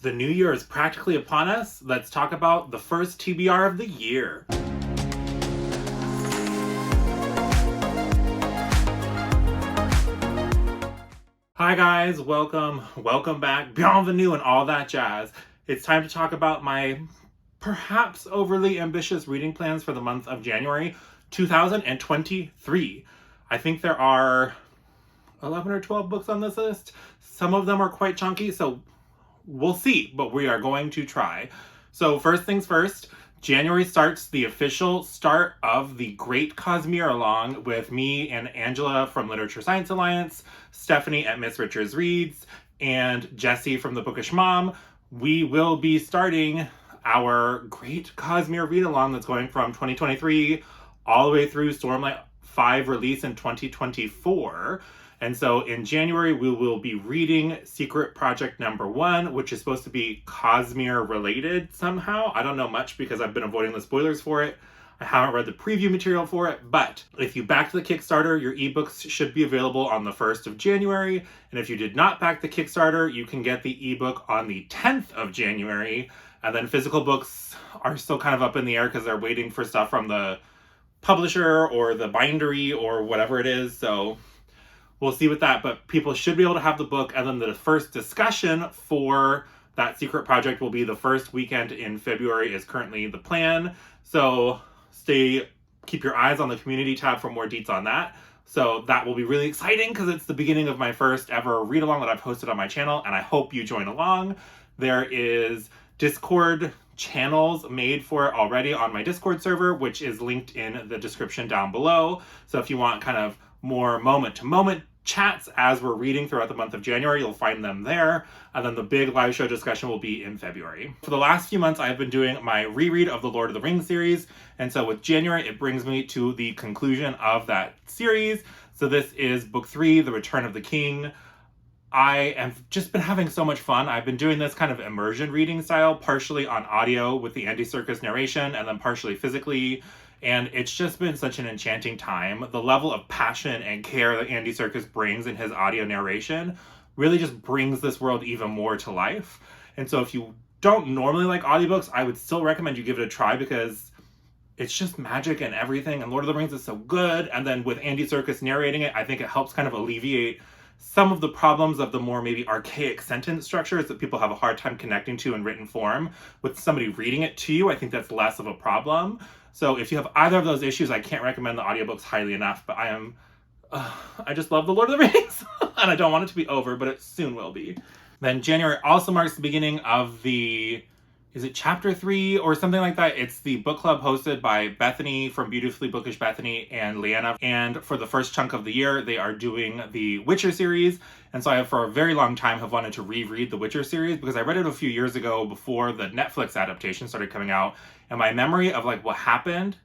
The new year is practically upon us. Let's talk about the first TBR of the year. Hi guys, welcome back, bienvenue and all that jazz. It's time to talk about my perhaps overly ambitious reading plans for the month of January 2023. I think there are 11 or 12 books on this list. Some of them are quite chunky, so we'll see, but we are going to try. So first things first, January starts the official start of the Great Cosmere Along with me and Angela from Literature Science Alliance, Stephanie at Miss Richards Reads, and Jessie from The Bookish Mom. We will be starting our Great Cosmere Read Along that's going from 2023 all the way through Stormlight 5 release in 2024. And so in January, we will be reading Secret Project number 1, which is supposed to be Cosmere related somehow. I don't know much because I've been avoiding the spoilers for it. I haven't read the preview material for it, but if you backed the Kickstarter, your ebooks should be available on the 1st of January. And if you did not back the Kickstarter, you can get the ebook on the 10th of January. And then physical books are still kind of up in the air because they're waiting for stuff from the publisher or the bindery or whatever it is. So we'll see with that, but people should be able to have the book, and then the first discussion for that secret project will be the first weekend in February is currently the plan. So keep your eyes on the community tab for more deets on that. So that will be really exciting because it's the beginning of my first ever read along that I've hosted on my channel, and I hope you join along. There is Discord channels made for it already on my Discord server, which is linked in the description down below. So if you want kind of more moment-to-moment chats as we're reading throughout the month of January, you'll find them there. And then the big live show discussion will be in February. For the last few months, I've been doing my reread of the Lord of the Rings series. And so with January, it brings me to the conclusion of that series. So this is book 3, The Return of the King. I have just been having so much fun. I've been doing this kind of immersion reading style, partially on audio with the Andy Serkis narration, and then partially physically. And it's just been such an enchanting time. The level of passion and care that Andy Serkis brings in his audio narration really just brings this world even more to life. And so if you don't normally like audiobooks, I would still recommend you give it a try because it's just magic and everything. And Lord of the Rings is so good. And then with Andy Serkis narrating it, I think it helps kind of alleviate some of the problems of the more maybe archaic sentence structures that people have a hard time connecting to in written form. With somebody reading it to you, I think that's less of a problem. So if you have either of those issues, I can't recommend the audiobooks highly enough, but I just love the Lord of the Rings, and I don't want it to be over, but it soon will be. Then January also marks the beginning of is it chapter 3 or something like that? It's the book club hosted by Bethany from Beautifully Bookish Bethany and Leanna. And for the first chunk of the year, they are doing the Witcher series. And so I have for a very long time have wanted to reread the Witcher series because I read it a few years ago before the Netflix adaptation started coming out. And my memory of like what happened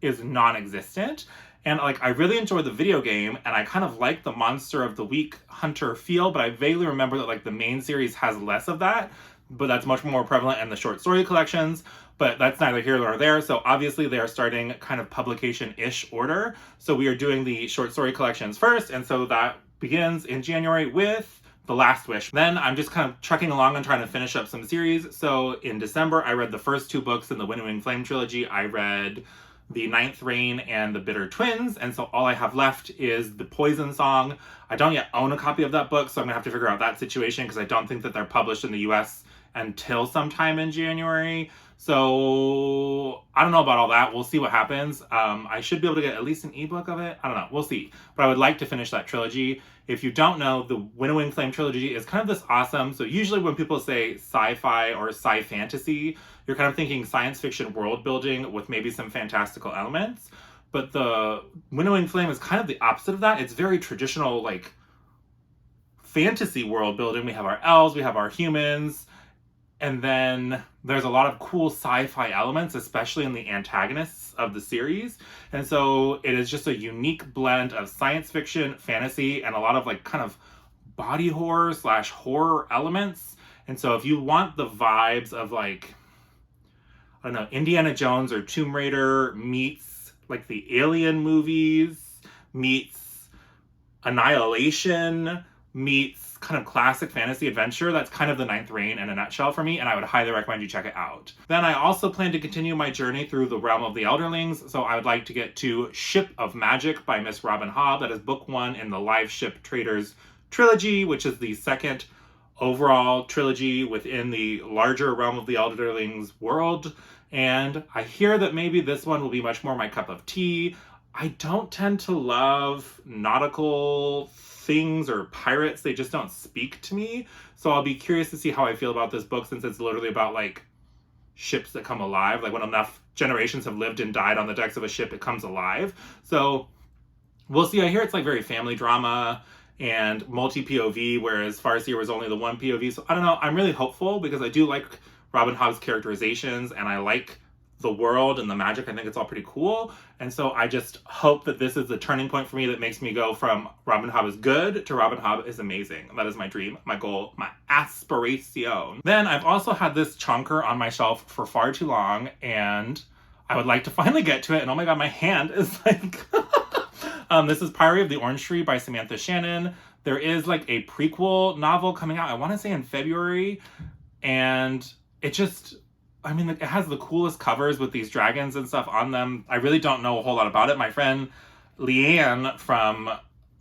is non-existent. And like I really enjoyed the video game, and I kind of like the Monster of the Week hunter feel, but I vaguely remember that like the main series has less of that. But that's much more prevalent in the short story collections, but that's neither here nor there. So obviously they are starting kind of publication-ish order. So we are doing the short story collections first, and so that begins in January with The Last Wish. Then I'm just kind of trucking along and trying to finish up some series. So in December, I read the first 2 books in the Winnowing Flame trilogy. I read The Ninth Rain and The Bitter Twins, and so all I have left is The Poison Song. I don't yet own a copy of that book, so I'm gonna have to figure out that situation because I don't think that they're published in the US until sometime in January. So I don't know about all that. We'll see what happens. I should be able to get at least an ebook of it. I don't know. We'll see. But I would like to finish that trilogy. If you don't know, the Winnowing Flame trilogy is kind of this awesome. So usually when people say sci-fi or sci-fantasy, you're kind of thinking science fiction world building with maybe some fantastical elements. But the Winnowing Flame is kind of the opposite of that. It's very traditional, like fantasy world building. We have our elves, we have our humans, and then there's a lot of cool sci-fi elements, especially in the antagonists of the series. And so it is just a unique blend of science fiction, fantasy, and a lot of like kind of body horror / horror elements. And so if you want the vibes of like, I don't know, Indiana Jones or Tomb Raider meets like the Alien movies, meets Annihilation, meets kind of classic fantasy adventure that's kind of the Ninth Reign in a nutshell for me, and I would highly recommend you check it out. Then I also plan to continue my journey through the realm of the Elderlings, so I would like to get to Ship of Magic by Miss Robin Hobb. That is book 1 in the Live Ship Traders trilogy, which is the second overall trilogy within the larger realm of the Elderlings world. And I hear that maybe this one will be much more my cup of tea. I don't tend to love nautical things or pirates. They just don't speak to me. So I'll be curious to see how I feel about this book, since it's literally about like ships that come alive. Like when enough generations have lived and died on the decks of a ship, it comes alive. So we'll see. I hear it's like very family drama and multi-POV, whereas Farseer was only the one POV. So I don't know. I'm really hopeful because I do like Robin Hobb's characterizations and I like the world and the magic. I think it's all pretty cool. And so I just hope that this is the turning point for me that makes me go from Robin Hobb is good to Robin Hobb is amazing. That is my dream, my goal, my aspiration. Then I've also had this chonker on my shelf for far too long, and I would like to finally get to it. And oh my god, my hand is like... This is Priory of the Orange Tree by Samantha Shannon. There is like a prequel novel coming out, I want to say in February. And it just... I mean, it has the coolest covers with these dragons and stuff on them. I really don't know a whole lot about it. My friend Leanne from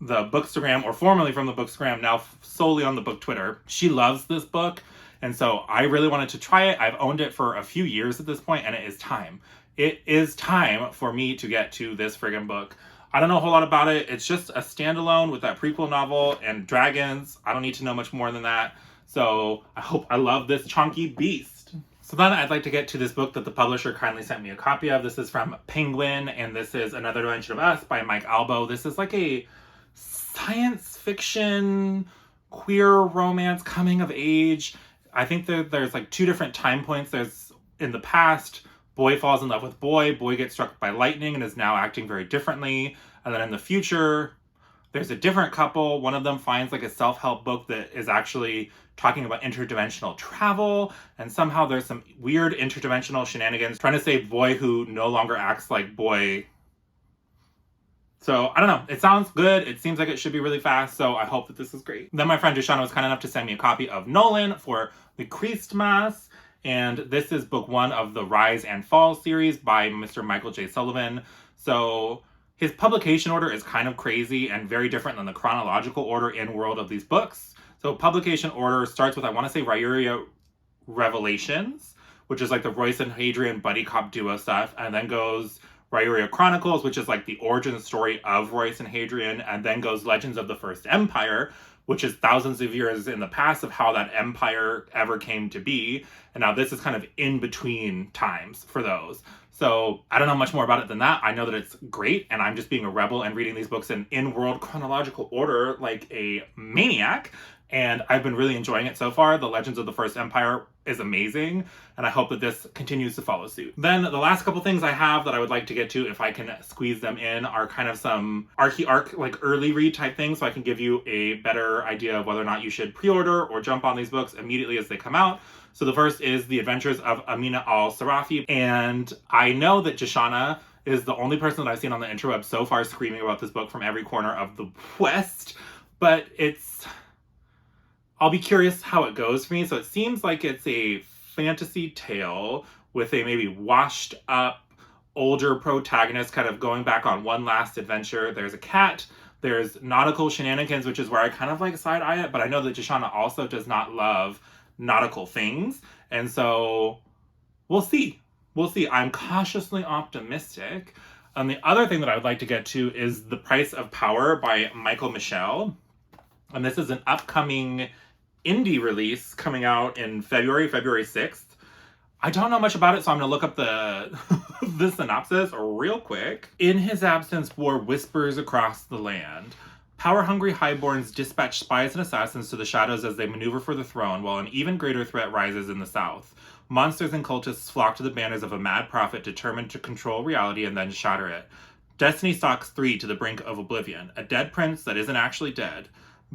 the Bookstagram, or formerly from the Bookstagram, now solely on the book Twitter, she loves this book. And so I really wanted to try it. I've owned it for a few years at this point, and it is time. It is time for me to get to this friggin' book. I don't know a whole lot about it. It's just a standalone with that prequel novel and dragons. I don't need to know much more than that. So I love this chunky beast. So then I'd like to get to this book that the publisher kindly sent me a copy of. This is from Penguin, and this is Another Dimension of Us by Mike Albo. This is like a science fiction, queer romance, coming of age. I think that there's like 2 different time points. There's in the past, boy falls in love with boy gets struck by lightning and is now acting very differently. And then in the future, there's a different couple. One of them finds like a self-help book that is actually talking about interdimensional travel, and somehow there's some weird interdimensional shenanigans trying to save boy who no longer acts like boy. So I don't know, it sounds good. It seems like it should be really fast, so I hope that this is great. Then my friend Deshauna was kind enough to send me a copy of Nolyn for the Christmas, and this is book 1 of the Rise and Fall series by Mr. Michael J. Sullivan. So his publication order is kind of crazy and very different than the chronological order in world of these books. So publication order starts with, I want to say, Rairia Revelations, which is like the Royce and Adrian buddy cop duo stuff, and then goes Rairia Chronicles, which is like the origin story of Royce and Hadrian, and then goes Legends of the First Empire, which is thousands of years in the past of how that empire ever came to be. And now this is kind of in between times for those. So I don't know much more about it than that. I know that it's great, and I'm just being a rebel and reading these books in in-world chronological order like a maniac. And I've been really enjoying it so far. The Legends of the First Empire is amazing, and I hope that this continues to follow suit. Then the last couple things I have that I would like to get to, if I can squeeze them in, are kind of some arc, like early read type things, so I can give you a better idea of whether or not you should pre-order or jump on these books immediately as they come out. So the first is The Adventures of Amina Al-Sirafi, and I know that Deshauna is the only person that I've seen on the interweb so far screaming about this book from every corner of the West, but I'll be curious how it goes for me. So it seems like it's a fantasy tale with a maybe washed up older protagonist kind of going back on one last adventure. There's a cat, there's nautical shenanigans, which is where I kind of like side eye it, but I know that Deshauna also does not love nautical things. And so we'll see. We'll see. I'm cautiously optimistic. And the other thing that I would like to get to is The Price of Power by Michel. And this is an upcoming indie release coming out in February 6th. I don't know much about it, so I'm going to look up the synopsis real quick. In his absence, war whispers across the land. Power-hungry highborns dispatch spies and assassins to the shadows as they maneuver for the throne, while an even greater threat rises in the south. Monsters and cultists flock to the banners of a mad prophet determined to control reality and then shatter it. Destiny stalks 3 to the brink of oblivion, a dead prince that isn't actually dead.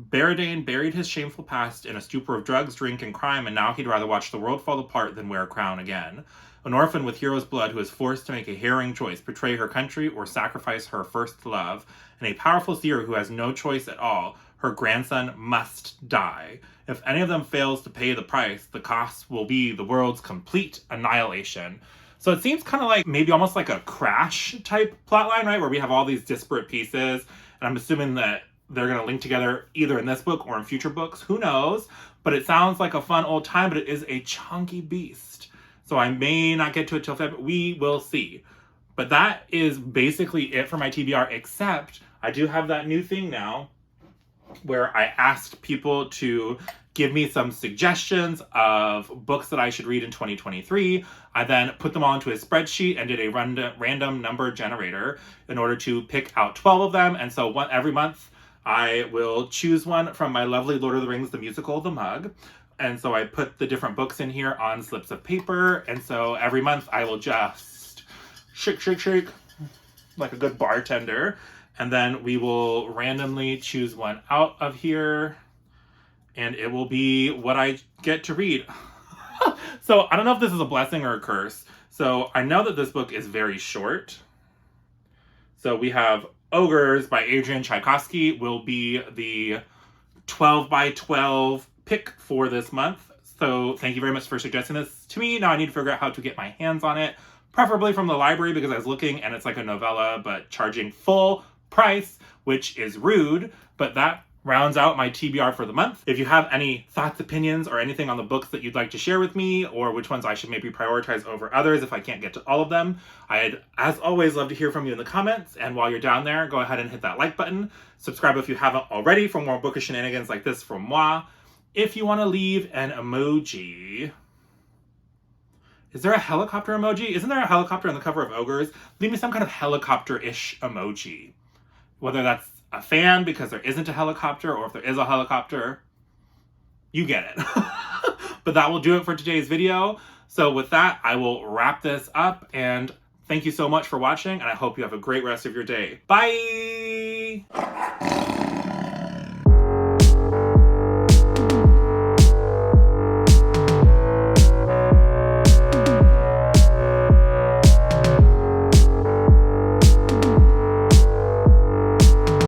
Baradane buried his shameful past in a stupor of drugs, drink, and crime, and now he'd rather watch the world fall apart than wear a crown again. An orphan with hero's blood who is forced to make a harrowing choice, betray her country or sacrifice her first love, and a powerful seer who has no choice at all. her grandson must die. If any of them fails to pay the price, the cost will be the world's complete annihilation. So it seems kind of like maybe almost like a Crash type plotline, right? Where we have all these disparate pieces, and I'm assuming that they're going to link together either in this book or in future books. Who knows? But it sounds like a fun old time, but it is a chunky beast. So I may not get to it till February. We will see. But that is basically it for my TBR, except I do have that new thing now where I asked people to give me some suggestions of books that I should read in 2023. I then put them all into a spreadsheet and did a random number generator in order to pick out 12 of them. And so every month I will choose one from my lovely Lord of the Rings, the musical, The Mug. And so I put the different books in here on slips of paper. And so every month I will just shake, shake, shake like a good bartender. And then we will randomly choose one out of here. And it will be what I get to read. So I don't know if this is a blessing or a curse. So I know that this book is very short. So we have Ogres by Adrian Tchaikovsky will be the 12 by 12 pick for this month. So thank you very much for suggesting this to me. Now I need to figure out how to get my hands on it. Preferably from the library, because I was looking and it's like a novella, but charging full price, which is rude. But that rounds out my TBR for the month. If you have any thoughts, opinions, or anything on the books that you'd like to share with me, or which ones I should maybe prioritize over others if I can't get to all of them, I'd, as always, love to hear from you in the comments. And while you're down there, go ahead and hit that like button. Subscribe if you haven't already for more bookish shenanigans like this from moi. If you want to leave an emoji... Is there a helicopter emoji? Isn't there a helicopter on the cover of Ogres? Leave me some kind of helicopter-ish emoji. Whether that's a fan because there isn't a helicopter, or if there is a helicopter, you get it. But that will do it for today's video. So with that, I will wrap this up, and thank you so much for watching, and I hope you have a great rest of your day. Bye!